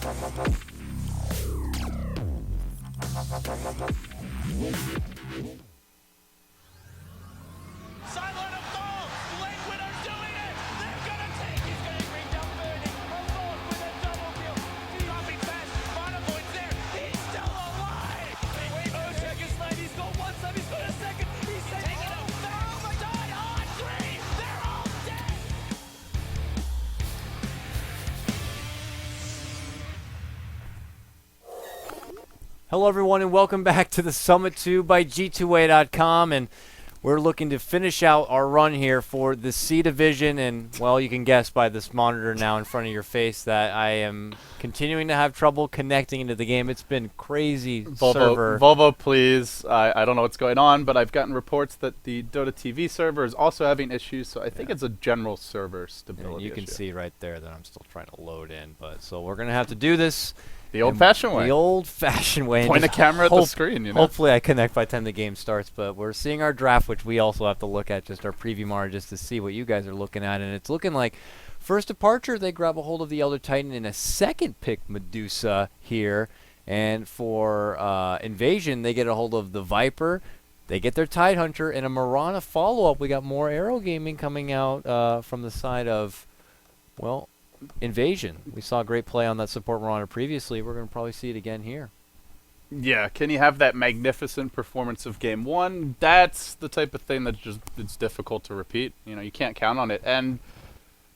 Silent of goal! Late winner's doing it! They're gonna take it! He's gonna bring down Bernie! Alone with a double kill! Dropping fast! Monopoint's there! He's still alive! Oh, seconds left! He's going one side! He's going a second! He's taking it! They're overdone! On three! They're all dead! Hello everyone and welcome back to the Summit 2 by G2A.com, and we're looking to finish out our run here for the C Division. And well, you can guess by this monitor now in front of your face that I am continuing to have trouble connecting into the game. It's been crazy. Server. Volvo, please. I don't know what's going on, but I've gotten reports that the Dota TV server is also having issues, so I think it's a general server stability And you can issue. see right there that I'm still trying to load in, but so we're going to have to do this The old-fashioned way. The old-fashioned way. and Point a just camera at the screen, you know? Hopefully I connect by the time the game starts, but we're seeing our draft, which we also have to look at, just our preview monitor, just to see what you guys are looking at. And it's looking like first departure, they grab a hold of the Elder Titan, in a second pick Medusa here. And for Invasion, they get a hold of the Viper. They get their Tidehunter and a Mirana follow-up. We got more Arrow Gaming coming out from the side of, well, Invasion. We saw a great play on that support Mirana previously. We're going to probably see it again here. Yeah, can you have that magnificent performance of Game 1? That's the type of thing that just it's difficult to repeat. You know, you can't count on it. And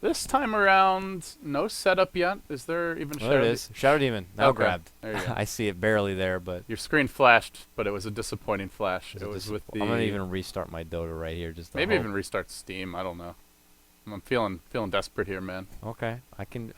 this time around, no setup yet. Is there even Well, there it is. Shadow Demon. Now Okay. grabbed. There you go. I see it barely there, but Your screen flashed, but it was a disappointing flash. it's It a was with the... I'm going to even restart my Dota right here. Just to Maybe hope. even restart Steam. I don't know. I'm feeling desperate here, man. Okay. I can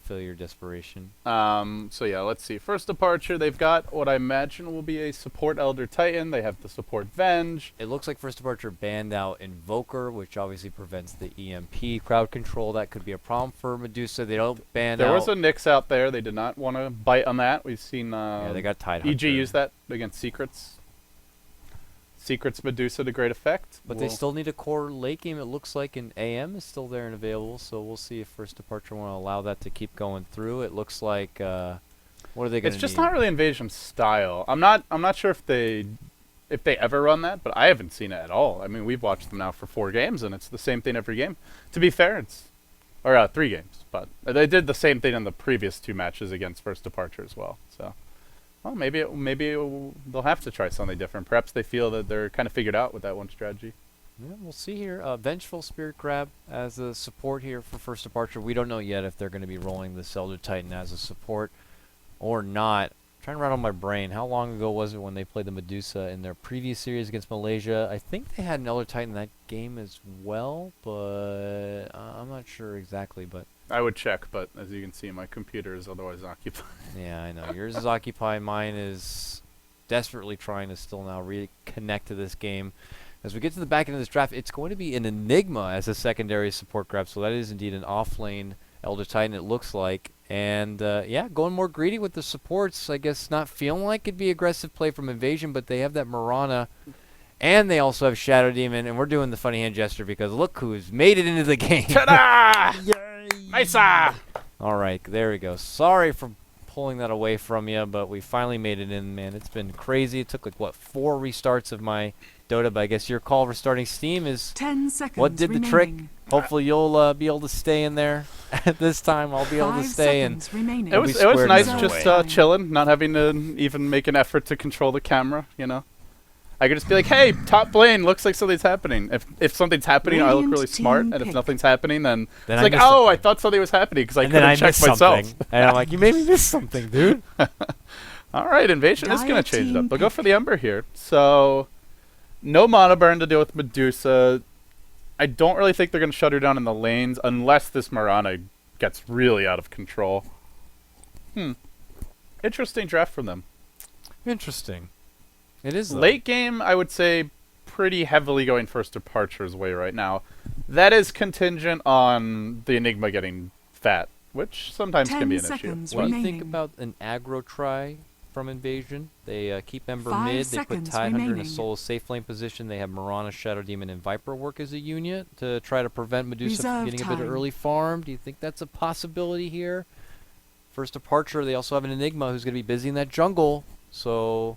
feel your desperation. So yeah, let's see. First departure, they've got what I imagine will be a support Elder Titan. They have the support Venge. It looks like first departure banned out Invoker, which obviously prevents the EMP crowd control. That could be a problem for Medusa. They don't ban There out. was a Nyx out there. They did not want to bite on that. We've seen yeah, they got Tidehunter. EG use that against Secrets. Secrets Medusa to great effect. But they still need a core late game, it looks like, and AM is still there and available, so we'll see if first departure want to allow that to keep going through. It looks like, what are they going to It's just not really Invasion style. I'm not sure if they ever run that, but I haven't seen it at all. I mean, we've watched them now for 4 games, and it's the same thing every game. To be fair, or 3 games, but they did the same thing in the previous 2 matches against first departure as well. So. Well, maybe they'll have to try something different. Perhaps they feel that they're kind of figured out with that one strategy. Yeah, we'll see here. Vengeful Spirit Grab as a support here for first departure. We don't know yet if they're going to be rolling the Elder Titan as a support or not. I'm trying to rattle my brain. How long ago was it when they played the Medusa in their previous series against Malaysia? I think they had an Elder Titan in that game as well, but I'm not sure exactly. But I would check, but as you can see, my computer is otherwise occupied. yeah, I know. Yours is occupied. Mine is desperately trying to still now reconnect to this game. As we get to the back end of this draft, it's going to be an Enigma as a secondary support grab. So that is indeed an off-lane Elder Titan, it looks like. And, yeah, going more greedy with the supports. I guess not feeling like it'd be aggressive play from Invasion, but they have that Mirana. And they also have Shadow Demon. And we're doing the funny hand gesture because look who's made it into the game. Ta-da! Mesa! All right, there we go. Sorry for pulling that away from you, but we finally made it in, man. It's been crazy. It took, like, what, 4 restarts of my Dota, but I guess your call restarting Steam is 10 seconds what did remaining. the trick. Hopefully you'll be able to stay in there. This time I'll be able to 5 stay. And seconds remaining. It was squared nice in just away. chilling, not having to even make an effort to control the camera, you know? I could just be like, hey, top lane, looks like something's happening. If something's happening, I look Radiant really smart, team and if pick. nothing's happening, then Then it's I like, missed oh, I something. thought something was happening because I and then I couldn't check missed myself. something. And I'm like, you made me miss something, dude. All right, Invasion is going Dire to change it team up. They'll go for the Ember here. So, no mana burn to deal with Medusa. I don't really think they're going to shut her down in the lanes unless this Mirana gets really out of control. Interesting draft from them. Interesting. It is though. Late game, I would say pretty heavily going first departure's way right now. That is contingent on the Enigma getting fat, which sometimes can 10 be an issue. seconds What do you think remaining. about an aggro try from Invasion? They keep Ember 5 mid. They put seconds Tidehunter in a remaining. solo safe lane position. They have Mirana, Shadow Demon, and Viper work as a unit to try to prevent Medusa from Reserve getting a bit of time. early farm. Do you think that's a possibility here first departure, they also have an Enigma who's going to be busy in that jungle. So,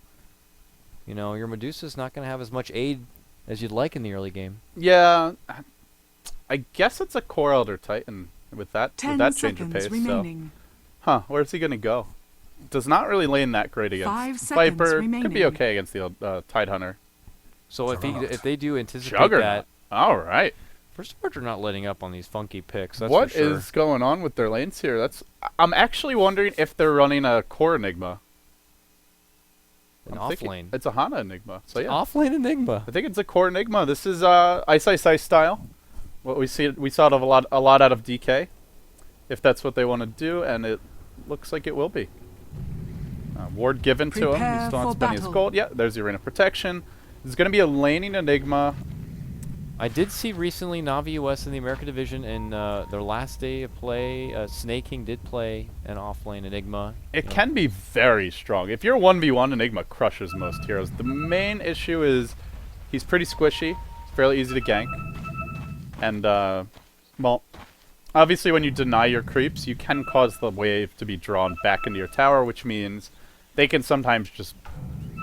you know, your Medusa's not going to have as much aid as you'd like in the early game. Yeah, I guess it's a core Elder Titan with that 10 change of pace. remaining. So, where's he gonna go? Does not really lane that great against 5 seconds Viper. Could be remaining. okay against the Tide Hunter. So if they do anticipate Juggernaut. that, All right. first departure not letting up on these funky picks. That's What for sure. is going on with their lanes here? I'm actually wondering if they're running a core Enigma. An I'm off thinking lane? It's a Hana Enigma. So yeah, Off lane Enigma. I think it's a core Enigma. This is Ice Ice Ice style. What we saw it of a lot out of DK, if that's what they want to do, and it looks like it will be. Ward given to him. Prepare He's still for not spending his battle. gold. Yeah, there's the Arena Protection. There's going to be a laning Enigma. I did see recently Navi US in the American Division in their last day of play. Snake King did play an off lane Enigma. It You know, can be very strong. If you're 1v1, Enigma crushes most heroes. The main issue is he's pretty squishy. It's fairly easy to gank. And, well, obviously when you deny your creeps, you can cause the wave to be drawn back into your tower, which means they can sometimes just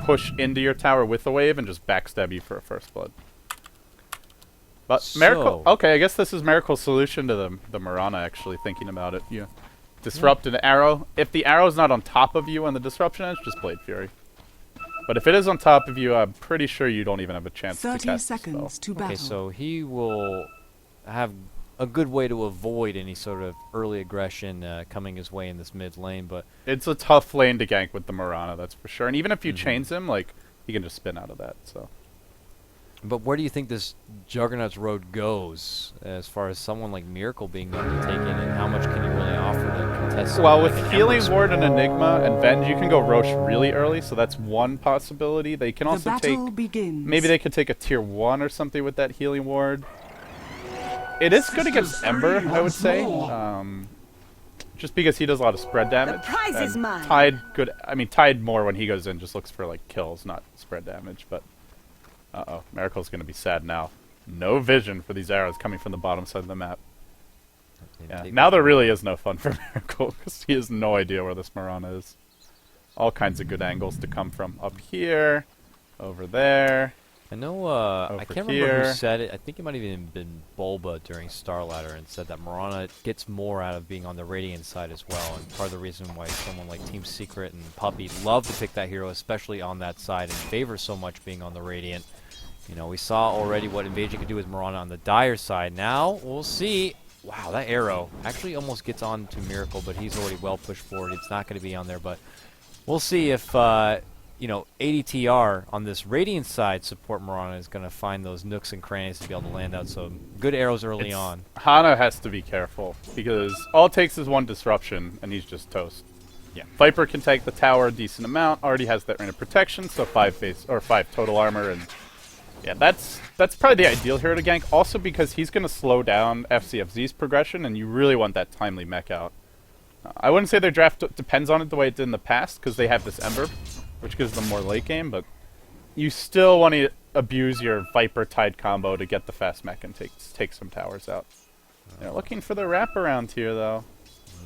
push into your tower with the wave and just backstab you for a first blood. But Miracle, So- okay, I guess this is Miracle's solution to the Mirana, actually, thinking about it. You disrupt an arrow. If the arrow's not on top of you when the disruption ends, just Blade Fury. But if it is on top of you, I'm pretty sure you don't even have a chance to 30 cast the seconds spell. to battle. Okay, so he will have a good way to avoid any sort of early aggression coming his way in this mid lane, but It's a tough lane to gank with the Mirana, that's for sure. And even if you Mhm. chains him, like, he can just spin out of that, so. where do you think this Juggernaut's road goes as far as someone like Miracle being undertaken, and how much can you really offer to contest Well, someone with like an Healing Ember Ward and Scroll? Enigma and Venge, you can go Roche really early, so that's one possibility. They can The also take... battle begins. Maybe they could take a tier 1 or something with that Healing Ward. It is good against Ember, I would say. Just because he does a lot of spread damage. prize is and mine. Tide more when he goes in just looks for like kills, not spread damage, but uh-oh, Miracle's gonna be sad now. No vision for these arrows coming from the bottom side of the map. Yeah. Now there really is no fun for Miracle because he has no idea where this Mirana is. All kinds of good angles to come from. Up here, over there. I know, I Over can't remember who here. said it. I think it might have even been Bulba during Star Ladder and said that Mirana gets more out of being on the Radiant side as well. And part of the reason why someone like Team Secret and Puppy love to pick that hero, especially on that side, and favor so much being on the Radiant. You know, we saw already what Invasion could do with Mirana on the Dire side. Now, we'll see. Wow, that arrow actually almost gets on to Miracle, but he's already well pushed forward. It's not going to be on there, but we'll see if... you know, ADTR on this Radiant side support Mirana is going to find those nooks and crannies to be able to land out some good arrows early on. Hana has to be careful because all it takes is one disruption and he's just toast. Yeah. Viper can take the tower a decent amount, already has that Arena Protection, so 5 total armor, and yeah, that's probably the ideal hero to gank. Also because he's going to slow down FCFZ's progression, and you really want that timely mech out. I wouldn't say their draft depends on it the way it did in the past because they have this Ember, which gives them more late game, but you still want to abuse your Viper Tide combo to get the fast mech and take some towers out. They're looking for the wraparound here, though.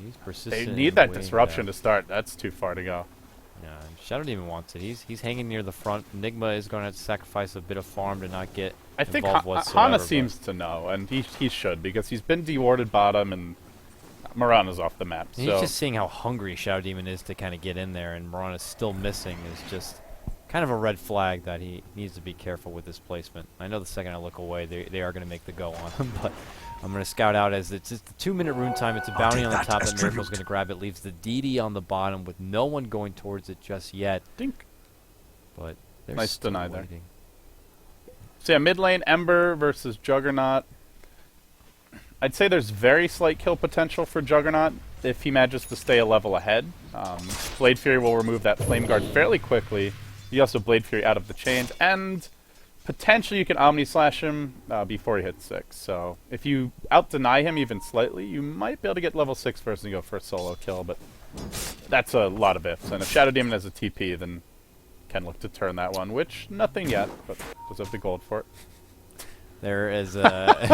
He's persistent. They in need that waiting disruption there. to start. That's too far to go. Yeah, Shadow Demon wants it. He's hanging near the front. Enigma is going to have to sacrifice a bit of farm to not get I think involved whatsoever. Hana but- seems to know, and he should, because he's been dewarded bottom, and Mirana's off the map. And So he's just seeing how hungry Shadow Demon is to kind of get in there, and Mirana's still missing is just kind of a red flag that he needs to be careful with his placement. I know the second I look away, they are going to make the go on him, but I'm going to scout out as it's just a 2-minute rune time. It's a bounty take on the that top as that Miracle's tribute. going to grab. It leaves the DD on the bottom with no one going towards it just yet, Dink. but they're Nice still deny there. waiting. So yeah, mid lane Ember versus Juggernaut. I'd say there's very slight kill potential for Juggernaut if he manages to stay a level ahead. Blade Fury will remove that Flame Guard fairly quickly. You also Blade Fury out of the chains, and potentially you can Omni Slash him before he hits 6. So if you out-deny him even slightly, you might be able to get level 6 first and go for a solo kill, but that's a lot of ifs. And if Shadow Demon has a TP, then can look to turn that one, which nothing yet, but does have the gold for it. There is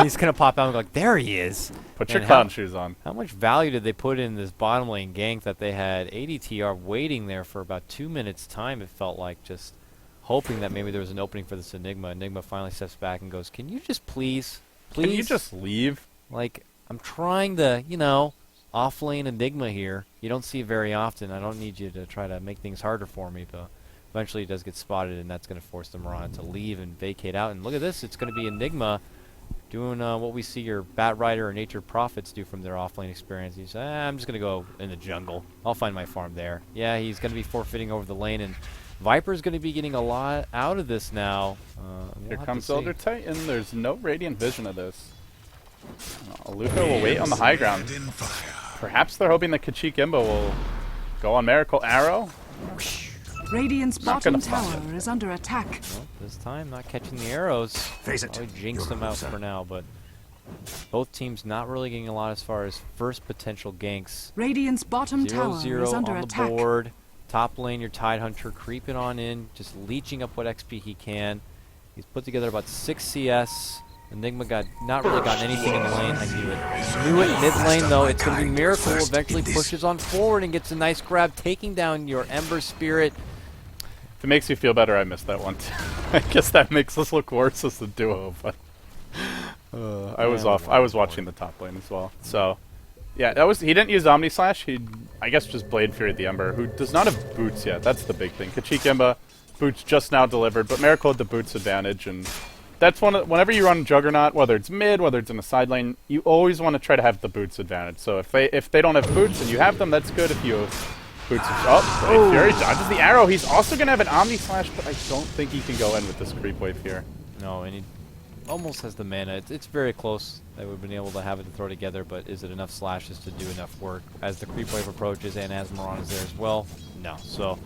he's gonna pop out and go like, there he is. Put your And clown shoes on. How much value did they put in this bottom lane gank that they had ADTR waiting there for about 2 minutes time? It felt like, just hoping that maybe there was an opening for this Enigma. Enigma finally steps back and goes, can you just please? Can you just leave? Like, I'm trying to, you know, off-lane Enigma here. You don't see it very often. I don't need you to try to make things harder for me, but eventually it does get spotted, and that's going to force the Mirana to leave and vacate out. And look at this. It's going to be Enigma doing what we see your Bat Rider or Natured Prophets do from their off-lane experience. He's, I'm just going to go in the jungle. I'll find my farm there. Yeah, he's going to be forfeiting over the lane, and Viper's going to be getting a lot out of this now. Here comes Elder Titan. There's no Radiant Vision of this. Aluka will wait on the high ground. Perhaps they're hoping that Kachik Imba will go on Miracle Arrow. Radiant's bottom tower is under attack. Well, this time, not catching the arrows. Face it. Probably jinxed them out for now, but both teams not really getting a lot as far as first potential ganks. Radiant's bottom tower 0-0 is under on attack. the board. Top lane, your Tidehunter creeping on in, just leeching up what XP he can. He's put together about 6 CS. Enigma not really gotten anything in the lane. I knew it. Knew it. Mid lane though, it's going to be Miracle. Eventually pushes on forward and gets a nice grab, taking down your Ember Spirit. If it makes you feel better, I missed that one too. I guess that makes us look worse as a duo, but I was off. I was watching the top lane as well. So yeah, that was. He didn't use Omni Slash. He, I guess, just Blade Fury the Ember, who does not have boots yet. That's the big thing. Kachik Imba, boots just now delivered, but Miracle had the boots advantage, and that's whenever you run Juggernaut, whether it's mid, whether it's in a side lane, you always want to try to have the boots advantage. So if they don't have boots and you have them, that's good. If you have boots, Blade Fury dodges the arrow. He's also gonna have an Omni Slash, but I don't think he can go in with this creep wave here. No, and he almost has the mana. It's very close. They would have been able to have it to throw together, but is it enough slashes to do enough work as the creep wave approaches and as Mirana is there as well? No. So,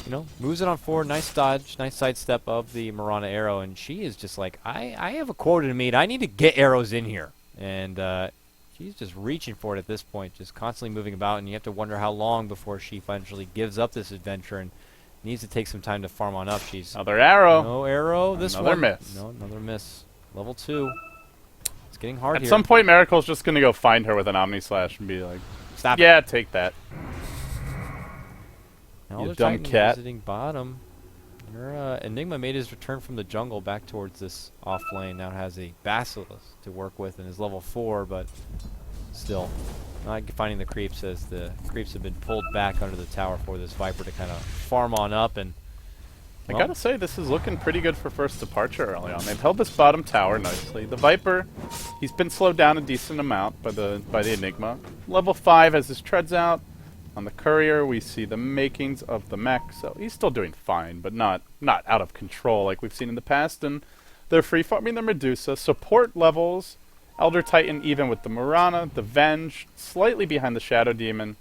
you know, moves it on forward. Nice dodge, nice sidestep of the Mirana arrow, and she is just like, I have a quota to meet. I need to get arrows in here. And she's just reaching for it at this point, just constantly moving about, and you have to wonder how long before she eventually gives up this adventure and needs to take some time to farm on up. She's Another arrow. no arrow. This Another one. miss. No, another miss. Level 2. It's getting hard At here. some point, Miracle's just gonna go find her with an Omni Slash and be like, Stop "Yeah, it. take that." Now you they're dumb Titan cat. Visiting bottom. Enigma made his return from the jungle back towards this off lane. Now has a Basilisk to work with and is level 4, but still not finding the creeps as the creeps have been pulled back under the tower for this Viper to kind of farm on up. And I gotta say, this is looking pretty good for first departure early on. They've held this bottom tower nicely. The Viper, he's been slowed down a decent amount by the Enigma. Level 5 as his treads out. On the Courier, we see the makings of the mech, so he's still doing fine, but not out of control like we've seen in the past. And they're free farming the Medusa. Support levels, Elder Titan even with the Mirana, the Venge, slightly behind the Shadow Demon.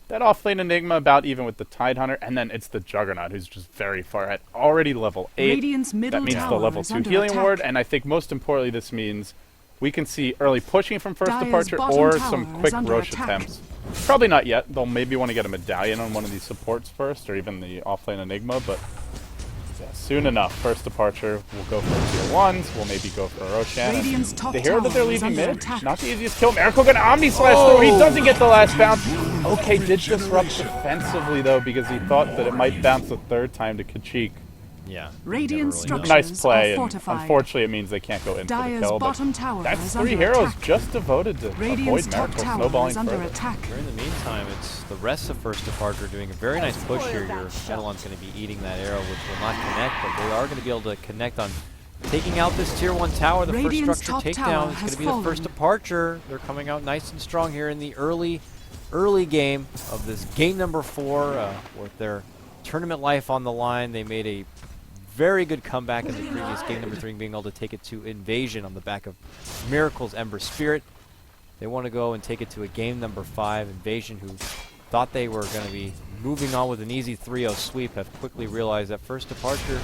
That offlane Enigma about even with the Tidehunter, and then it's the Juggernaut who's just very far ahead. Already level 8. Radiant's middle That means the tower level is 2 under healing attack. ward, and I think most importantly this means we can see early pushing from first Dire's departure bottom or tower some is quick under Roche attack. attempts. Probably not yet. They'll maybe want to get a medallion on one of these supports first, or even the offlane Enigma, but yeah, soon enough. First departure, we'll go for tier 1s, we'll maybe go for Roshan. Radiant's top The hero that they're tower is leaving under mid, attack. not the easiest kill. Miracle gonna Omni Slash through. He doesn't get the last bounce. Okay, did disrupt defensively though, because he thought that it might bounce a third time to Kachik. yeah, Radiant never really structures know. Nice play, are and fortified. unfortunately it means they can't go in for the Dire's kill. But bottom tower that's is 3 under heroes attack. just devoted to Radiant's avoid top Miracle tower snowballing is under further. attack. In the meantime, it's the rest of first departure doing a very nice push here. Your Edelon's going to be eating that arrow, which will not connect, but they are going to be able to connect on taking out this tier 1 tower. The Radiant's first top structure tower takedown is going has to be the first fallen. departure. They're coming out nice and strong here in the early game of this game number 4 with their tournament life on the line. They made a very good comeback in the previous game number 3, being able to take it to Invasion on the back of Miracle's Ember Spirit. They want to go and take it to a game number 5. Invasion, who thought they were going to be moving on with an easy 3-0 sweep, have quickly realized that first departure,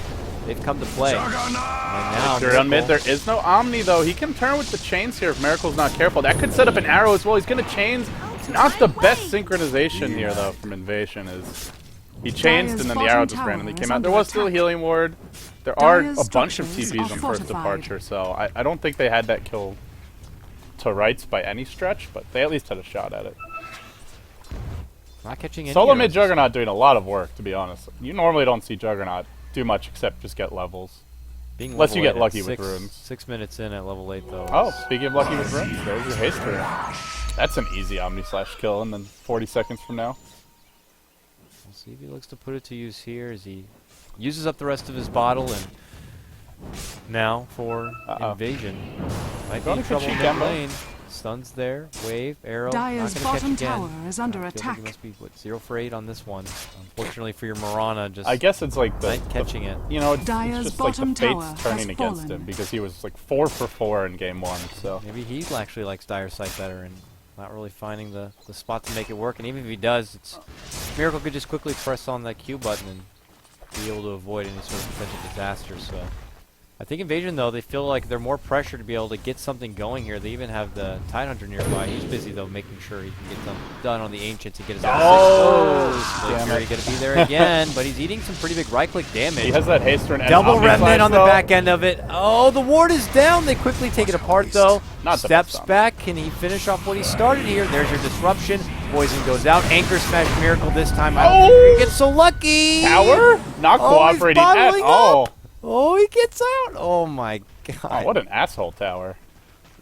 they've come to play. And now Sure, on mid, Miracle- there is no Omni though. He can turn with the chains here if Miracle's not careful. That could set up an arrow as well. He's going to chains. Not the best synchronization here though from Invasion. Is he changed and then the arrow just randomly came out. There was still a healing ward. There are Dire's a bunch of structures TPs are on first fortified. departure, so I don't think they had that kill to rights by any stretch, but they at least had a shot at it. Not catching any Solo arrows mid this Juggernaut doing a lot of work, to be honest. You normally don't see Juggernaut do much except just get levels. Being Unless level you get 8 at lucky with 6 runes. 6 minutes in at level 8, though. Oh, speaking of lucky with runes, there's your haste rune. That's an easy Omni-Slash kill, and then 40 seconds from now. We'll see if he looks to put it to use here as he uses up the rest of his bottle. And now for Invasion. Might be Going in to trouble cheat mid Gemba. lane. Stuns there. Wave, arrow. Dire's not gonna catch bottom again. tower is under Feels like attack. he must be, what, 0 for 8 on this one. Unfortunately for your Mirana, just I guess it's like not catching it. You know, it's Dire's just like the bottom tower fates turning has against fallen. him because he was like 4 for 4 in game 1. So Maybe he actually likes Dire Sight better and not really finding the spot to make it work. And even if he does, it's Miracle could just quickly press on that Q button and be able to avoid any sort of potential disaster. So I think Invasion, though, they feel like they're more pressure to be able to get something going here. They even have the Tidehunter nearby. He's busy, though, making sure he can get done on the Ancients and get his own damn Fury it. going to be there again, but he's eating some pretty big right-click damage. he has that haste rune and Double Omni-Slash, Remnant on the though. back end of it. Oh, the ward is down. They quickly take it apart, though. Not the Steps best on. back. Can he finish off what he started here? There's your disruption. Poison goes out. Anchor Smash Miracle this time. I don't think he gets so lucky. Tower? Not Oh, he's cooperating at bottling all. up. Oh, he gets out. Oh, my God. Oh, what an asshole tower.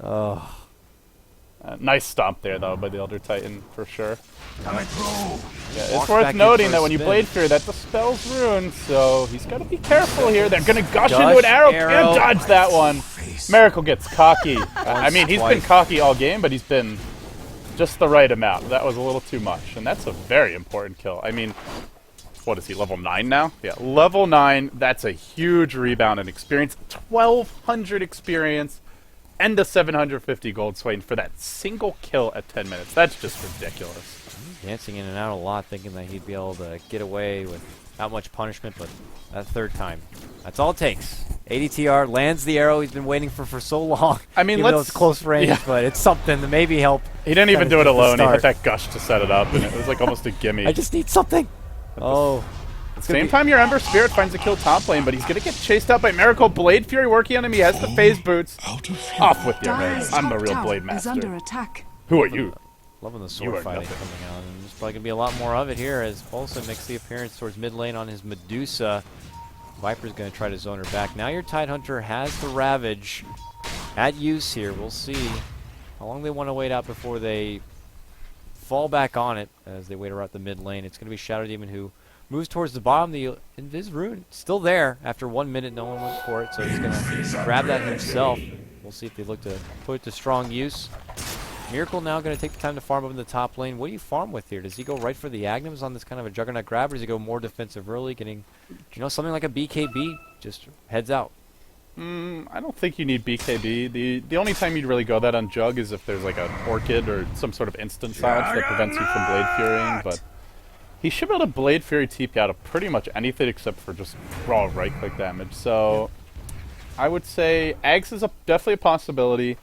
Oh. Nice stomp there, though, by the Elder Titan, for sure. Coming through. Yeah, it's Walks worth back in noting for that a when you spin. Blade Fury, that dispels runes, so he's got to be careful here. They're going to gush Gush, into an arrow. arrow. Can't dodge that one. Miracle gets cocky. I mean, he's been twice. cocky all game, but he's been just the right amount. That was a little too much, and that's a very important kill. I mean, what is he, level 9 now? Yeah, level 9, that's a huge rebound in experience. 1,200 experience and a 750 gold Swain for that single kill at 10 minutes. That's just ridiculous. Dancing in and out a lot, thinking that he'd be able to get away without much punishment, but that third time, that's all it takes. ADTR lands the arrow he's been waiting for so long. I mean, even though let's- it's close range, yeah. but it's something to maybe help. He didn't even kinda do it get the alone. He hit start. that gush to set it up, and it was like almost a gimme. I just need something. Oh. It's gonna Same be- time, your Ember Spirit finds a kill top lane, but he's going to get chased out by Miracle. Blade Fury working on him. He has the phase boots. Out of here. Off with your Dire's head. I'm the top real tower Blade is under Master. attack. Who are you? Loving the You sword are fighting nothing. coming out, and there's probably going to be a lot more of it here as Bolsa makes the appearance towards mid lane on his Medusa. Viper's going to try to zone her back. Now your Tidehunter has the Ravage at use here. We'll see how long they want to wait out before they fall back on it as they wait around the mid lane. It's going to be Shadow Demon who moves towards the bottom. The Invis Rune still there after 1 minute. No one went for it, so he's going to grab that himself. We'll see if they look to put it to strong use. Miracle now going to take the time to farm up in the top lane. What do you farm with here? Does he go right for the Agnums on this kind of a Juggernaut grab, or does he go more defensive early, getting, something like a BKB? Just heads out. I don't think you need BKB. The only time you'd really go that on Jug is if there's like an Orchid or some sort of instant silence that prevents you from Blade Furying, but he should be able to Blade Fury TP out of pretty much anything except for just raw right-click damage. So I would say Ags is definitely a possibility.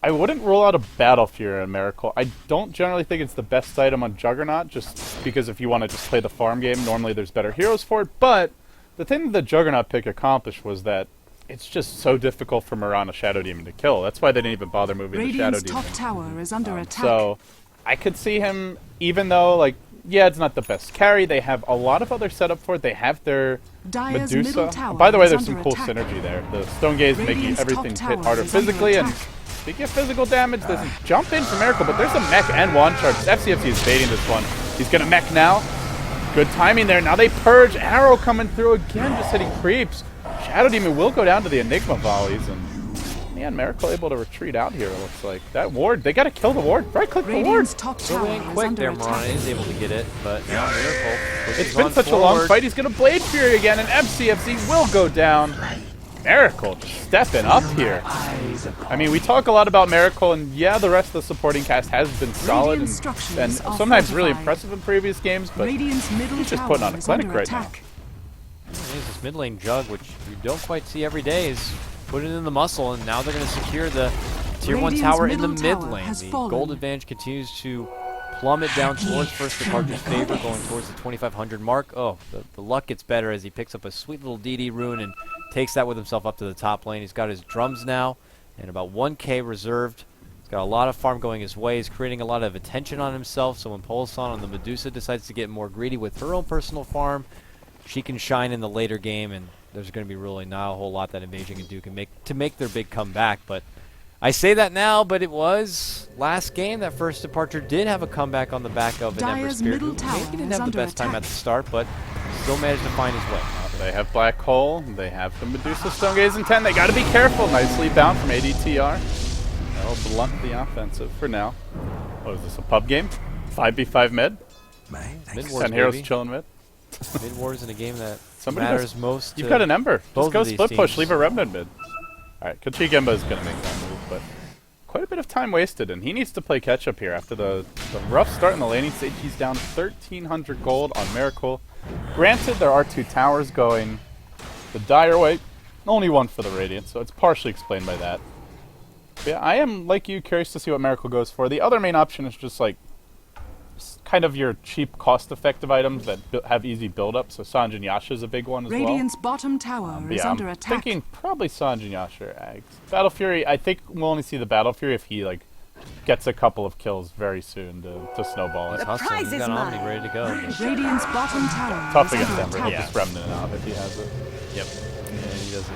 I wouldn't rule out a Battle Fury in Miracle. I don't generally think it's the best item on Juggernaut, just because if you want to just play the farm game, normally there's better heroes for it. But the thing that the Juggernaut pick accomplished was that it's just so difficult for Mirana Shadow Demon to kill. That's why they didn't even bother moving the Shadow Radiant's Demon. top tower is under attack. So I could see him, even though, like, yeah, it's not the best carry. They have a lot of other setup for it. They have their Dire's middle Medusa. tower By the way, is there's some under cool attack. synergy there. The Stone Gaze making Radiant's everything top hit tower harder is under physically, and attack. speaking of physical damage, there's a jump in for Miracle, but there's a mech and one charge. FCFC is baiting this one. He's gonna mech now. Good timing there. Now they purge. Arrow coming through again, just hitting creeps. Shadow Demon will go down to the Enigma volleys, and man, Miracle able to retreat out here, it looks like. That ward, they gotta kill the ward. Right click the ward. Radiant's top So tower ain't is quick under there, attack. Mirana is able to get it, but now Miracle It's pushes been on such a long forward. fight. He's gonna Blade Fury again, and FCFC will go down. Miracle just stepping up here. I mean, we talk a lot about Miracle, and yeah, the rest of the supporting cast has been solid Radiant and structures are sometimes really fortified. impressive in previous games, but Radiant's middle he's just tower putting on a is clinic under right now. attack. There's this mid lane Jug, which you don't quite see every day, is put it in the muscle, and now they're going to secure the tier 1 Radiant's tower in the middle mid tower lane. has The fallen. gold advantage continues to plummet down towards First Departure's favor, going towards the 2,500 mark. Oh, the luck gets better as he picks up a sweet little DD rune and takes that with himself up to the top lane. He's got his drums now and about 1k reserved. He's got a lot of farm going his way. He's creating a lot of attention on himself, so when Polasan on the Medusa decides to get more greedy with her own personal farm, she can shine in the later game, and there's going to be really not a whole lot that Invasion can do to make their big comeback. But I say that now, but it was last game that First Departure did have a comeback on the back of an Ember Dire's Spirit, who middle tower maybe didn't is have the under best time at attack. the start, but still managed to find his way. They have Black Hole. They have the Medusa Stone Gaze in 10. They got to be careful. Nicely bound from ADTR. That'll blunt the offensive for now. Oh, is this a pub game? 5v5 mid? Mid wars, 10 heroes baby. chilling mid? Mid wars in a game that Somebody matters most. You've to got an Ember. both Just go of these split push. teams. Leave a Remnant mid. Alright, Kochi Gemba is going to make that move, but quite a bit of time wasted, and he needs to play catch-up here after the rough start in the laning stage. He's down 1,300 gold on Miracle. Granted, there are 2 towers going the Dire way. Only one for the Radiant, so it's partially explained by that. But yeah, I am, like you, curious to see what Miracle goes for. The other main option is just like kind of your cheap, cost-effective items that have easy build-up. So Sanj and Yasha is a big one as Radiant's bottom tower well. is Yeah, under I'm attack. thinking probably Sanj and Yasha or Ags. Battle Fury, I think we'll only see the Battle Fury if he like gets a couple of kills very soon to snowball it. He's hustling. He's got Omni ready to go. but- Radiant's bottom tower Tough is against under Ember. attack. He'll just Remnant it out if he has it. Yep. And he does it.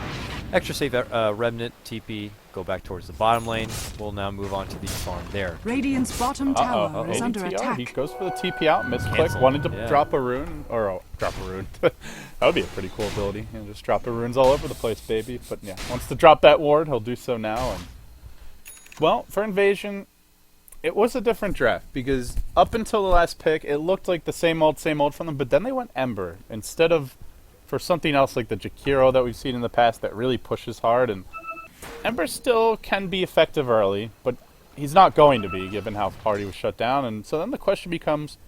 Extra safe Remnant, TP, go back towards the bottom lane. We'll now move on to the farm there. Radiant's bottom tower is under ADTR, attack. he goes for the TP out, misclick, Cancel. wanted to Yeah. drop a rune, or drop a rune. That would be a pretty cool ability. You know, just drop the runes all over the place, baby. But yeah, wants to drop that ward, he'll do so now. And well, for Invasion, it was a different draft because up until the last pick, it looked like the same old from them. But then they went Ember instead of for something else like the Jakiro that we've seen in the past that really pushes hard. And Ember still can be effective early, but he's not going to be given how hard he was shut down. And so then the question becomes,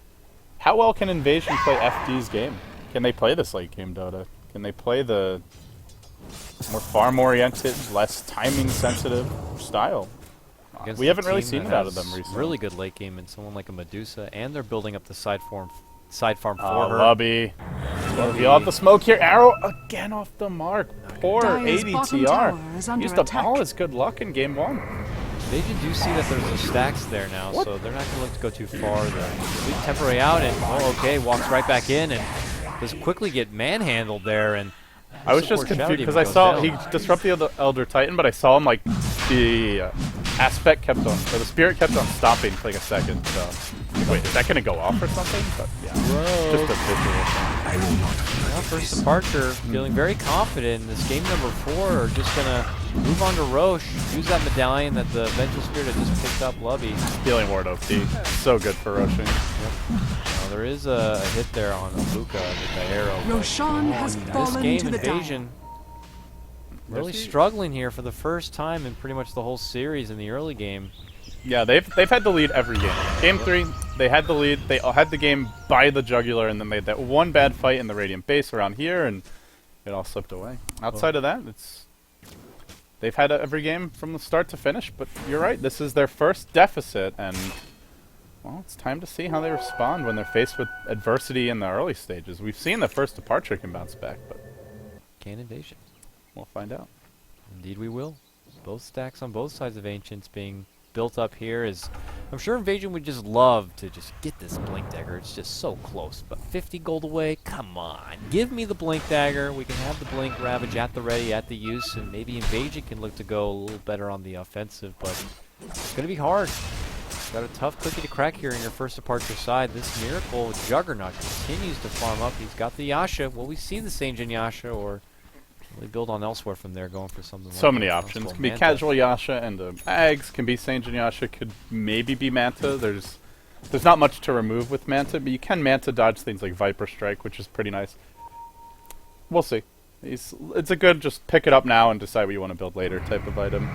how well can Invasion play FD's game? Can they play this late game Dota? Can they play the more farm-oriented, less timing-sensitive style? Against We a haven't really team seen that it out of has them recently. Really good late game and someone like a Medusa, and they're building up the side farm for her. Lubby. He'll have the smoke here. Arrow again off the mark. Poor Dire's bottom tower is ADTR. under Used up attack. all his good luck in game 1. They do see that there's the stacks there now, so they're not going to look to go too far. The temporary out, and oh, okay, walks right back in, and just quickly get manhandled there. And I was just support confused Shadow because I Demon saw goes he down. disrupted the Elder Titan, but I saw him like the aspect kept on, or the spirit kept on stopping for like a second. So wait, is that gonna go off or something? But yeah, just a visual thing. Well, First Departure feeling very confident in this game number 4. Are just going to move on to Roche, use that medallion that the Vengeful Spirit had just picked up, Lubby. Healing ward OP, so good for rushing. Now, there is a hit there on Aluka with the arrow. but Roshan has this fallen game, to the Invasion, really There's the- struggling here for the first time in pretty much the whole series in the early game. Yeah, they've had the lead every game. Game 3, they had the lead. They had the game by the jugular, and then they had that one bad fight in the Radiant base around here, and it all slipped away. Outside of that, they've had every game from the start to finish. But you're right, this is their first deficit, and well, it's time to see how they respond when they're faced with adversity in the early stages. We've seen the First Departure can bounce back, but Can Invasion? we'll find out. Indeed we will. Both stacks on both sides of Ancients being built up here is... I'm sure Invasion would just love to just get this Blink Dagger. It's just so close. But 50 gold away? Come on. Give me the Blink Dagger. We can have the Blink Ravage at the ready, at the use, and maybe Invasion can look to go a little better on the offensive, but it's going to be hard. Got a tough cookie to crack here in your First Departure side. This Miracle Juggernaut continues to farm up. He's got the Yasha. Will we see the Sanjin Yasha, or will he build on elsewhere from there, going for something So like many a options. possible Can be Manta? casual Yasha and Ags. Can be Sanjin Yasha. Could maybe be Manta. There's not much to remove with Manta, but you can Manta dodge things like Viper Strike, which is pretty nice. We'll see. It's a good just pick it up now and decide what you want to build later type of item.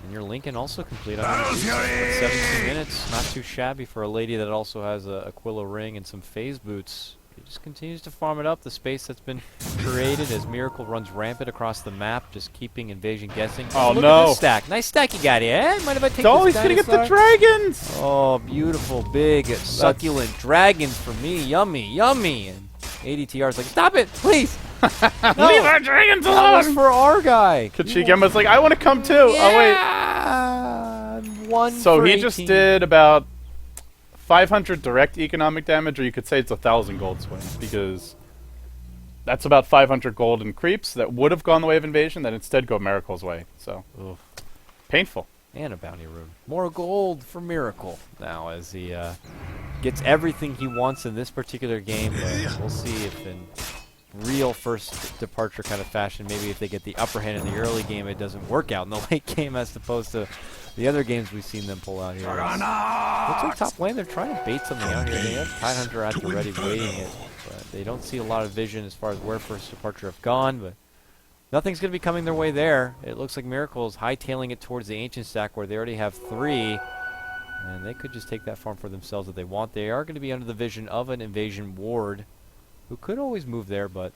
And your Lincoln also complete on Medusa with 17 minutes. Not too shabby for a lady that also has a Aquila ring and some phase boots. He just continues to farm it up. The space that's been created as Miracle runs rampant across the map, just keeping Invasion guessing. Oh, look no. at this stack. Nice stack you got here. Eh? Mind if I take Oh, this he's gonna get the dinosaur? dragons! Oh, beautiful, big, succulent dragons for me. Yummy, yummy. And ADTR's like, stop it, please. No, Leave our dragons that was alone! for our guy. Kachigama's like, I want to come too. Oh, wait. Yeah. One So for he just 18. did about 500 direct economic damage, or you could say it's 1,000 gold swing, because that's about 500 gold in creeps that would have gone the way of Invasion that instead go Miracle's way. So, Oof. painful. And a bounty rune. More gold for Miracle now as he gets everything he wants in this particular game. But we'll see if in real first departure kind of fashion, maybe if they get the upper hand in the early game, it doesn't work out in the late game as opposed to the other games we've seen them pull out here. Looks like top lane, they're trying to bait something out here. They have Tidehunter at the ready waiting it, but they don't see a lot of vision as far as where first departure have gone, but nothing's going to be coming their way there. It looks like Miracle is hightailing it towards the Ancient stack where they already have 3, and they could just take that farm for themselves if they want. They are going to be under the vision of an Invasion ward, who could always move there, but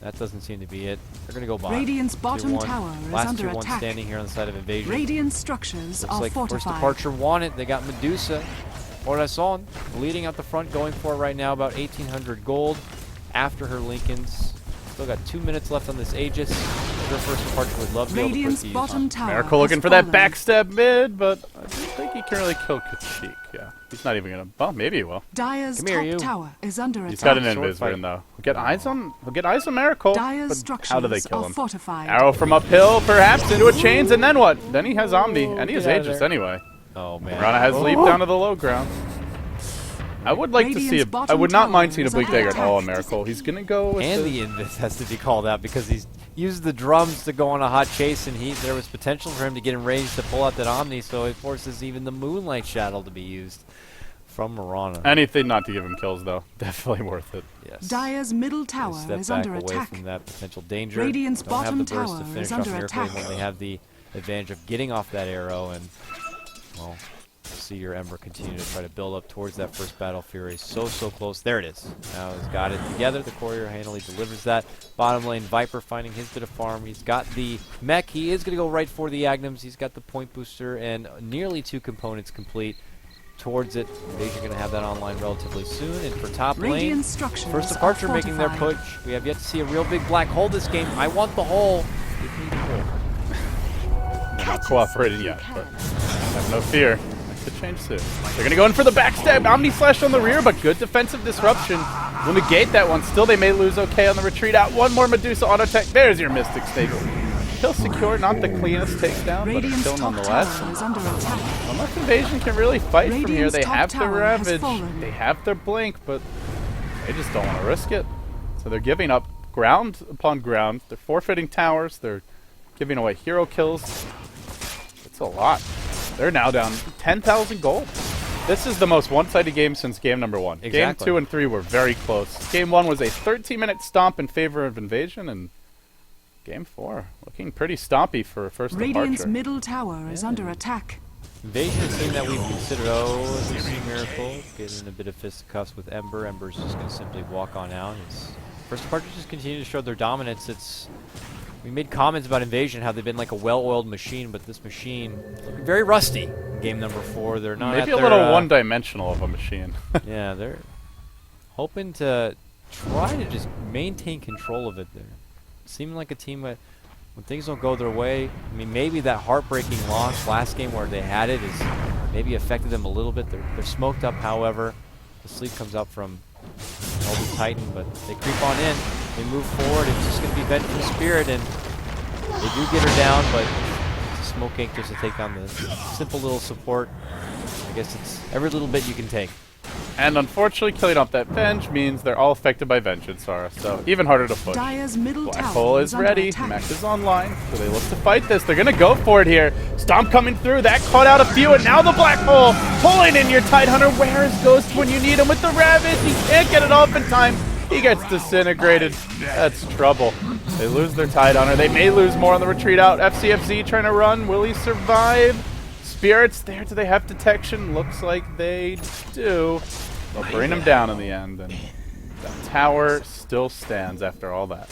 that doesn't seem to be it. They're going to go bottom. Radiant's bottom 2-1. tower is Last under 2-1 attack. standing here on the side of Invasion. Radiant structures Looks are like first fortified. departure won it. They got Medusa. Corazon leading out the front, going for it right now, about 1,800 gold after her Lincolns. Still got 2 minutes left on this Aegis. Their first departure would love to be able to Radiant's put these. bottom tower Miracle looking has for that fallen. backstab mid, but I don't think he can really kill Kachik. Yeah, he's not even gonna. Well, maybe he will. Dyer's Come here, top you. tower is under He's attack. got an Short invis fight. rune though. He'll get eyes on Miracle. Dyer's But structures how do they kill are him? fortified. Arrow from uphill, perhaps into a chains, and then what? Then he has Omni, and he has get outta Aegis there. anyway. Oh, man. Rana has leap down to the low ground. I would like to see. Radiant's I bottom would not tower mind seeing a is Bleak under Dagger at all in attack. Miracle. He's gonna go with And the invis has to be called out because he's used the drums to go on a hot chase, and there was potential for him to get in range to pull out that Omni, so it forces even the Moonlight Shadow to be used from Marana. anything not to give him kills though. Definitely worth it. Yes. Dyer's middle They tower step is back under away attack. from that potential danger. Radiant's Don't have the bottom burst to tower finish is off under Miracle attack. when they have the advantage of getting off that arrow, and well, see your Ember continue to try to build up towards that first Battle Fury. So close. There it is. Now he's got it together. The courier handily delivers that. Bottom lane, Viper finding his bit of farm. He's got the mech. He is going to go right for the Agnums. He's got the point booster and nearly 2 components complete towards it. Invasion going to have that online relatively soon. And for top lane, Radiant structures first are departure making their fortified. push. We have yet to see a real big black hole this game. I want the hole. Give me the hole. They're not cooperating yet, but have no fear. That could change soon. They're gonna go in for the backstab. Omni Slash on the rear, but good defensive disruption. Will negate that one. Still, they may lose okay on the retreat out. One more Medusa auto tech. There's your Mystic Staple. Kill secure, not the cleanest takedown, but a Radiant's kill top nonetheless. tower is under attack. Unless Invasion can really fight from here, Radiant's they top have the tower has Ravage, fallen. they have their Blink, but they just don't want to risk it. So they're giving up ground upon ground. They're forfeiting towers. They're giving away hero kills. It's a lot. They're now down 10,000 gold. This is the most one-sided game since game number 1. Exactly. Game 2 and 3 were very close. Game 1 was a 13-minute stomp in favor of Invasion, and game 4 looking pretty stompy for a first Radiant's departure. middle tower is under attack. Invasion is a team that we've considered, this is Miracle, getting a bit of fisticuffs with Ember. Ember's just going to simply walk on out. First departure just continue to show their dominance. We made comments about Invasion, how they've been like a well-oiled machine, but this machine looking very rusty in game number 4. They're not Maybe at a their, little one-dimensional of a machine. yeah, they're hoping to try to just maintain control of it. They're seeming like a team that when things don't go their way, I mean, maybe that heartbreaking loss last game where they had it is maybe affected them a little bit. They're smoked up, however. The sleep comes out from Elder Titan, but they creep on in. They move forward. It's just going to be Vengeful Spirit, and they do get her down, but it's a smoke ink just to take down the simple little support. I guess it's every little bit you can take. And unfortunately, killing off that Venge means they're all affected by Vengeance, Sara. So even harder to push. Dyer's middle Black tower Hole is under ready. attack. Mech is online. So they look to fight this. They're going to go for it here. Stomp coming through. That caught out a few. And now the Black Hole pulling in your Tidehunter. Where is Ghost when you need him with the Ravage? He can't get it off in time. He gets disintegrated. That's trouble. They lose their Tidehunter. They may lose more on the retreat out. FCFZ trying to run. Will he survive? Spirits there. Do they have detection? Looks like they do. They'll bring him down in the end. And The tower still stands after all that.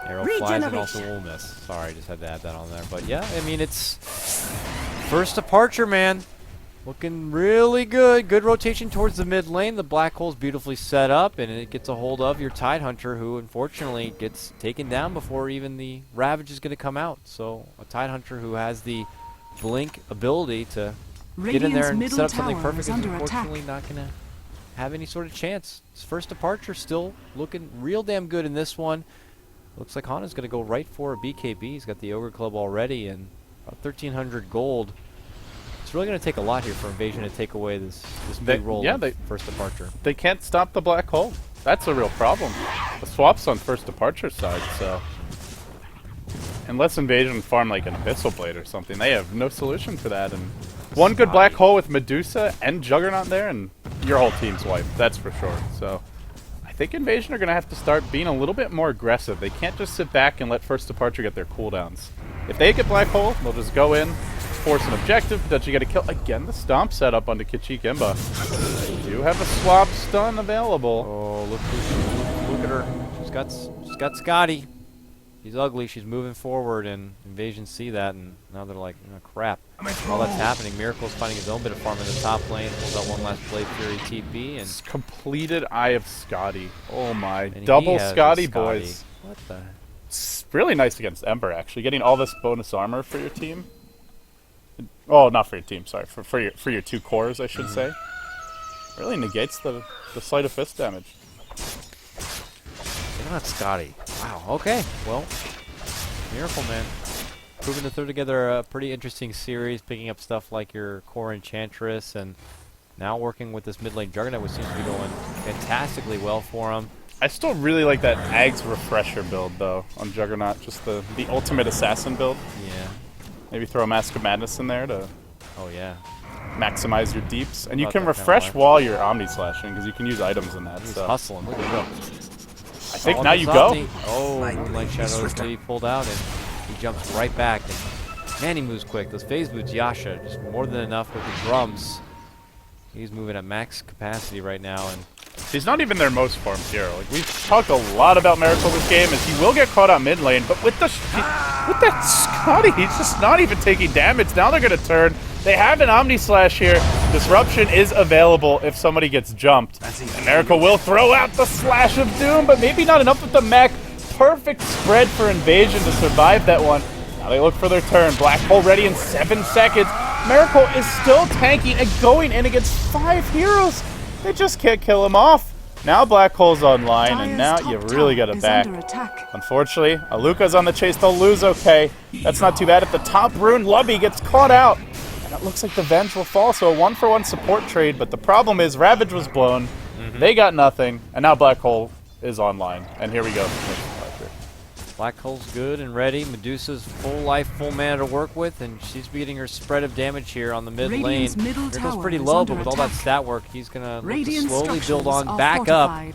Arrow flies and also will miss. Sorry, just had to add that on there. But yeah, I mean, it's first departure, man. Looking really good. Good rotation towards the mid lane. The black hole's beautifully set up, and it gets a hold of your Tidehunter, who unfortunately gets taken down before even the Ravage is going to come out. So a Tidehunter who has the blink ability to get in there and set up something perfect is unfortunately not going to have any sort of chance. His first departure still looking real damn good in this one. Looks like Hana's going to go right for a BKB. He's got the Ogre Club already and about 1,300 gold. It's really going to take a lot here for Invasion to take away this big roll of first departure. They can't stop the black hole. That's a real problem. The swap's on first departure side, so unless Invasion farm like an Abyssal Blade or something, they have no solution for that. And one good black hole with Medusa and Juggernaut there, and your whole team's wiped. That's for sure. So I think Invasion are going to have to start being a little bit more aggressive. They can't just sit back and let first departure get their cooldowns. If they get black hole, they'll just go in, force an objective, potentially get a kill. Again, the stomp setup onto Kichik Imba. They do have a swap stun available. Oh, look at her. She's got Scotty. She's ugly. She's moving forward, and Invasion see that, and now they're like, oh, crap. All that's happening. Miracle's finding his own bit of farm in the top lane. Pulls out one last Blade Fury TP, and completed Eye of Scotty. Oh my, double Scotty, boys. What the? It's really nice against Ember, actually. Getting all this bonus armor for your team. Oh, not for your team, sorry. For your two cores, I should say. Really negates the sleight of fist damage. They're not Scotty. Wow, okay. Well, Miracle, man. Proving to throw together a pretty interesting series, picking up stuff like your core Enchantress, and now working with this mid lane Juggernaut, which seems to be going fantastically well for him. I still really like that Ag's Refresher build, though, on Juggernaut. Just the ultimate assassin build. Yeah. Maybe throw a Mask of Madness in there to maximize your deeps. And you can refresh while you're Omni-slashing, because you can use items in that. He's hustling. Look at him go. I think now you go. Oh, Moonlight Shadow is maybe pulled out, and he jumps right back. And man, he moves quick. Those phase boots, Yasha, just more than enough with the drums. He's moving at max capacity right now, and he's not even their most farmed hero. Like, we've talked a lot about Miracle this game, as he will get caught out mid lane, but with that Scotty, he's just not even taking damage. Now they're going to turn. They have an Omni Slash here. Disruption is available if somebody gets jumped. And Miracle will throw out the Slash of Doom, but maybe not enough with the mech. Perfect spread for Invasion to survive that one. Now they look for their turn. Black hole ready in 7 seconds. Miracle is still tanking and going in against 5 heroes. They just can't kill him off. Now Black Hole's online, and now you really got it back. Unfortunately, Aluka's on the chase. They'll lose, okay. That's not too bad. At the top, Rune Lubby gets caught out. And it looks like the Venge will fall, so a 1-for-1 support trade. But the problem is Ravage was blown. They got nothing, and now Black Hole is online. And here we go. Black Hole's good and ready. Medusa's full life, full mana to work with, and she's getting her spread of damage here on the mid lane. Miracle's pretty low, but with all that stat work, he's going to look to slowly build on back up.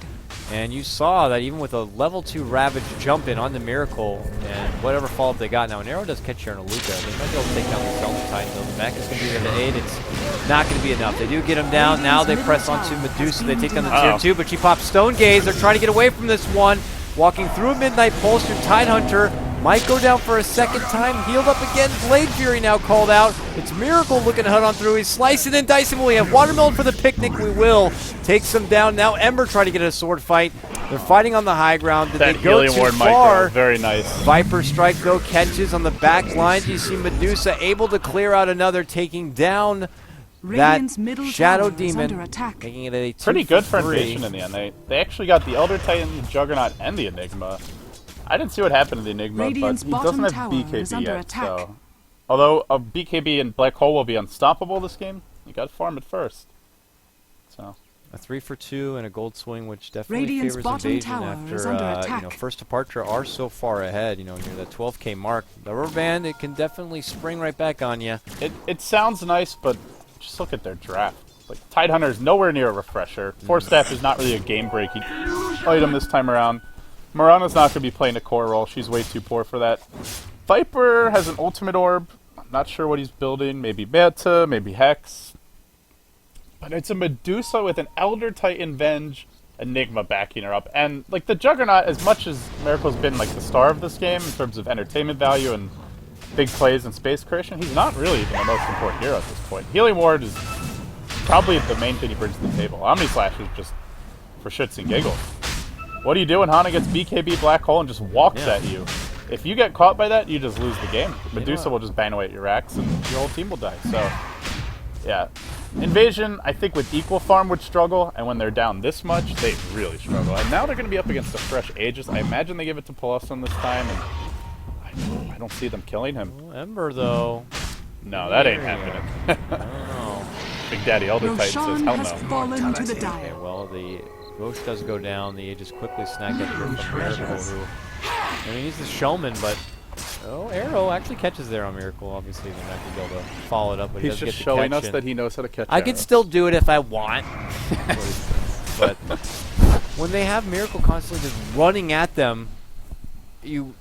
And you saw that even with a level 2 Ravage jump in on the Miracle, and whatever follow-up they got. Now, an arrow does catch here on Aluka. They might be able to take down the Skeleton Titan, though. The mech is going to be there to aid. It's not going to be enough. They do get him down. Now they press onto Medusa. They take down the tier 2, but she pops Stone Gaze. They're trying to get away from this one. Walking through a Midnight Pulse, your Tidehunter might go down for a second time. Healed up again. Blade Fury now called out. It's Miracle looking to head on through. He's slicing and dicing. Will we have Watermelon for the picnic? We will. Takes them down. Now Ember trying to get a sword fight. They're fighting on the high ground. Did they go too far? Very nice. Viper Strike, though, catches on the back lines. You see Medusa able to clear out another, taking down that Shadow Demon, making it a 2-for-3. Pretty good for Invasion in the end. They actually got the Elder Titan, the Juggernaut, and the Enigma. I didn't see what happened to the Enigma, but he doesn't have BKB yet, so... Although a BKB and Black Hole will be unstoppable this game, you got to farm it first. So... A 3-for-2 and a gold swing, which definitely favors Invasion after first departure are so far ahead. You know, near that 12k mark. The rubber band, it can definitely spring right back on you. It sounds nice, but just look at their draft. Like, Tidehunter is nowhere near a refresher. Force Staff is not really a game-breaking item this time around. Mirana's not going to be playing a core role. She's way too poor for that. Viper has an ultimate orb. I'm not sure what he's building. Maybe Beta, maybe Hex. But it's a Medusa with an Elder Titan Venge Enigma backing her up. And, like, the Juggernaut, as much as Miracle's been, like, the star of this game in terms of entertainment value and big plays and space creation, he's not really even the most important hero at this point. Healing Ward is probably the main thing he brings to the table. Omni Slash is just for shits and giggles. What do you do when Hana gets BKB Black Hole and just walks at you? If you get caught by that, you just lose the game. Medusa will just bang away at your racks and your whole team will die. So, yeah. Invasion, I think with equal farm would struggle, and when they're down this much, they really struggle. And now they're going to be up against a fresh Aegis. I imagine they give it to Peloson this time, and I don't see them killing him. Oh, Ember, though. No, that ain't happening. I don't know. Big Daddy Elder Titan says, Roshan hell has no. fallen to the Okay, dire. well, the Roche does go down. The Aegis quickly snagged up here from Miracle, who... I mean, he's the showman, but... Oh, Arrow actually catches there on Miracle. Obviously, they're not going to be able to follow it up, but he He's does just get the showing catch us in. that he knows how to catch I could arrows. still do it if I want. But when they have Miracle constantly just running at them, you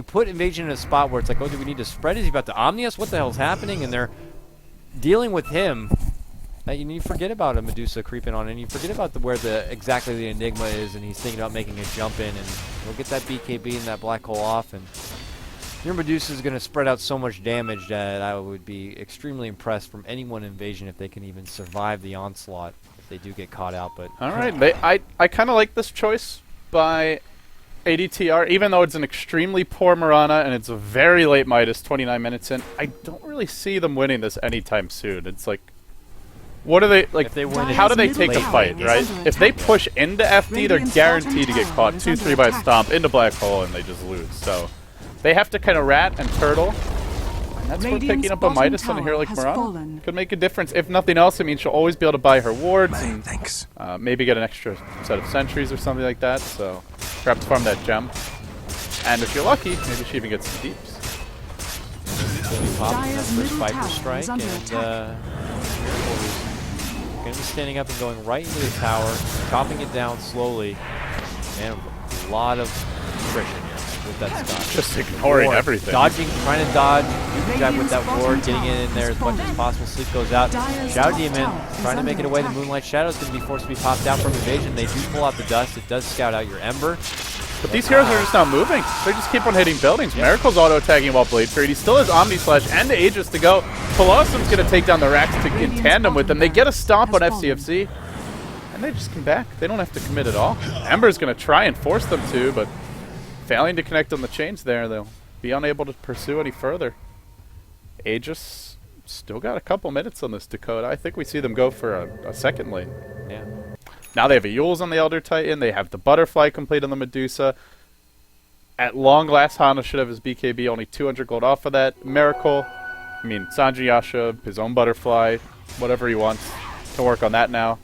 put Invasion in a spot where it's like, oh, do we need to spread? Is he about to Omni us? What the hell's happening? And they're dealing with him. And you forget about a Medusa creeping on, and you forget about where exactly the Enigma is, and he's thinking about making a jump in, and he'll get that BKB and that black hole off, and your Medusa is going to spread out so much damage that I would be extremely impressed from anyone Invasion if they can even survive the onslaught if they do get caught out. But all right, I kind of like this choice by ADTR, even though it's an extremely poor Mirana and it's a very late Midas, 29 minutes in. I don't really see them winning this anytime soon. It's like, what are they like? If they win it, how do they it's take the late. fight, right? If they push into FD, they're guaranteed to get caught 2-3 by Stomp into Black Hole, and they just lose. So they have to kind of rat and turtle. And that's where picking up a Midas on a hero like Mirana could make a difference. If nothing else, I mean, she'll always be able to buy her wards and maybe get an extra set of sentries or something like that. So perhaps farm that gem. And if you're lucky, maybe she even gets some deeps. Dire's middle Viper tower strike, is under and attack. Miracle is going to be standing up and going right into the tower, chopping it down slowly. Man, a lot of attrition here with that Scotch. Just ignoring Ward, everything. Dodging, trying to dodge, you jab with that ward, getting it in there as much as possible. Sleep goes out. Shadow Demon trying to make it away. The Moonlight Shadow is going to be forced to be popped out from Invasion. They do pull out the dust. It does scout out your Ember. But these heroes are just not moving. They just keep on hitting buildings. Miracle's auto-tagging while Blade Trade. He still has Omni Slash and the Aegis to go. Pelossum's going to take down the racks in tandem with them. They get a stomp on FCFC, and they just come back. They don't have to commit at all. Ember's going to try and force them to, but failing to connect on the chains there, they'll be unable to pursue any further. Aegis still got a couple minutes on this Dakota. I think we see them go for a second lane. Yeah. Now they have a Yules on the Elder Titan. They have the Butterfly complete on the Medusa. At long last, Hana should have his BKB, only 200 gold off of that. Miracle, I mean, Sanji Yasha, his own Butterfly, whatever he wants. Can work on that now.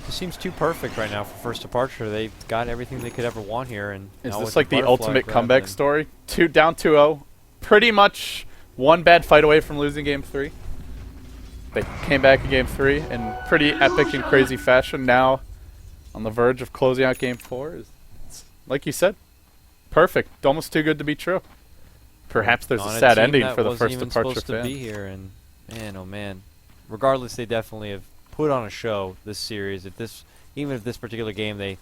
It seems too perfect right now for first departure. They've got everything they could ever want here. And Is now this with like the Butterfly ultimate grab comeback and- story? Down 2-0. Pretty much one bad fight away from losing Game 3. They came back in Game 3 in pretty epic and crazy fashion. Now, on the verge of closing out Game 4. It's, like you said, perfect. Almost too good to be true. Perhaps there's on a sad team ending that for the wasn't first even departure supposed to fan. be here, and man, oh man. Regardless, they definitely have put on a show this series. Even if this particular game they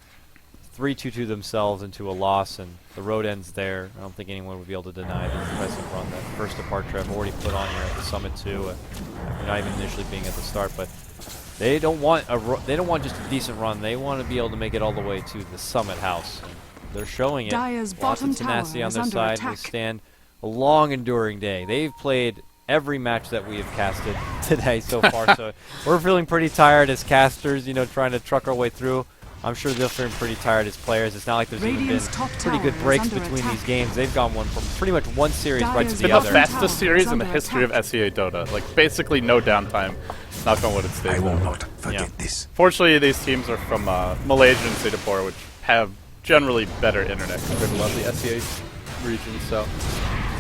3-2 themselves into a loss, and the road ends there, I don't think anyone would be able to deny the impressive run that first departure I've already put on here at the summit too. After not even initially being at the start, but they don't want just a decent run. They want to be able to make it all the way to the summit house. And they're showing it. Dire's Lots bottom of tenacity tower on is their under side. attack. They stand a long, enduring day. They've played every match that we have casted today so far, so we're feeling pretty tired as casters, trying to truck our way through. I'm sure they'll feel pretty tired as players. It's not like there's Radiant's even top been pretty tower good is breaks under between attack. these games. They've gone from pretty much one series right to Dire's the Been the other. fastest Tower series is in the under history of attack. SEA Dota. Like, basically no downtime. Knock on wood, it stays I will there. not forget Yeah. this. Fortunately, these teams are from Malaysia and Singapore, which have generally better internet compared to a lot of the SEA regions, so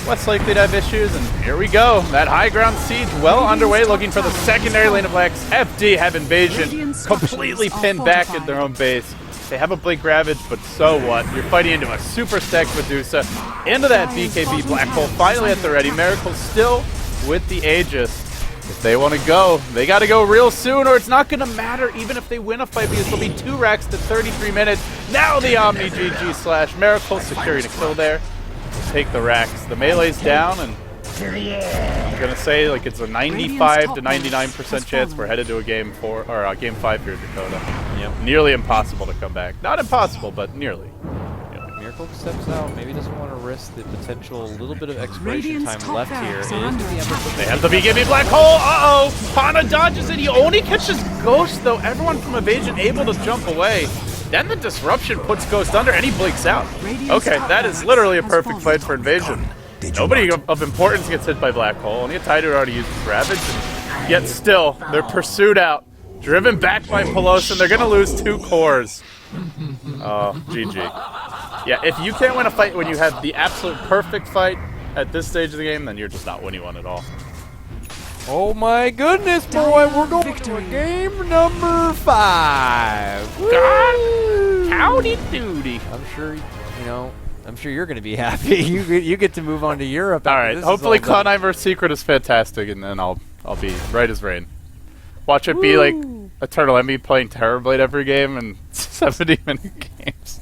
less likely to have issues. And here we go. That high ground siege well underway, looking for the secondary lane of Lex. FD have Invasion Radiant's completely structures are pinned back fortified. at their own base. They have a Blink Ravage, but so what? You're fighting into a super stacked Medusa, into that Dire's BKB bottom Black Hole, tower finally is at the under ready. attack. Miracle still with the Aegis. If they want to go, they got to go real soon, or it's not going to matter even if they win a fight, because there'll be 2 racks to 33 minutes. Now the Omni GG slash Miracle securing a kill there. We'll take the racks. The melee's down, and I'm going to say like it's a 95 to 99% chance we're headed to a game 4 or game 5 here in Dakota. Yep. Nearly impossible to come back. Not impossible, but nearly. Miracle steps out. Maybe doesn't want to risk the potential little bit of expiration Radiant's time top left here. barracks It are is under the Ember attack. They have the BKB Black Hole. Uh-oh. Pana dodges it. He only catches Ghost, though. Everyone from Evasion able to jump away. Then the disruption puts Ghost under, and he blinks out. Okay, that is literally a perfect fight for Invasion. Nobody of importance gets hit by Black Hole. Only a Tider already uses Ravage, and yet still, they're pursued out. Driven back by Pelosi, and they're going to lose 2 cores. Oh, GG. Yeah, if you can't win a fight when you have the absolute perfect fight at this stage of the game, then you're just not winning one at all. Oh my goodness, boy, we're going Victory. to game number 5. God, howdy doody. I'm sure, I'm sure you're going to be happy. You get to move on to Europe. All after right, this is hopefully all done. Cloudheimer's Secret is fantastic, and then I'll be right as rain. Watch it be like Eternal Envy playing Terrorblade every game and 70-minute games.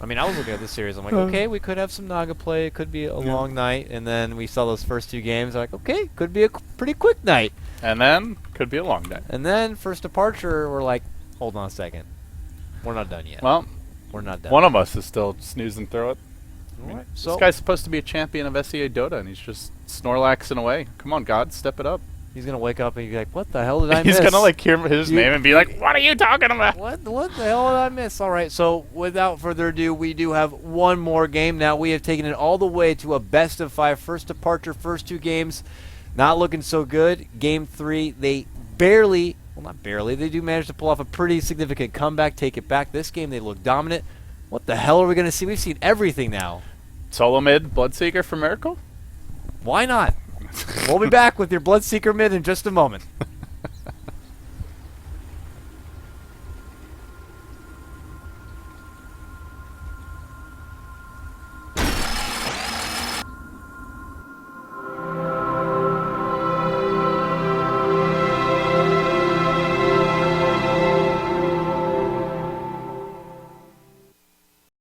I mean, I was looking at this series. I'm like, okay, we could have some Naga play. It could be a long night. And then we saw those first 2 games. I'm like, okay, could be a pretty quick night. And then, could be a long day. And then, first departure, we're like, hold on a second. We're not done yet. Well, We're not done. one of us is still snoozing through it. All right, This so guy's supposed to be a champion of SEA Dota, and he's just Snorlaxing away. Come on, God, step it up. he's going to wake up and be like, what the hell did I miss? He's gonna like hear his You- name and be like, "What are you talking about?" What the hell did I miss? All right, so without further ado, we do have one more game. Now we have taken it all the way to a best of 5. First departure, first 2 games, not looking so good. Game 3, they barely, well not barely, they do manage to pull off a pretty significant comeback, take it back. This game they look dominant. What the hell are we going to see? We've seen everything now. Solo mid, Bloodseeker for Miracle. Why not? We'll be back with your Bloodseeker mid in just a moment.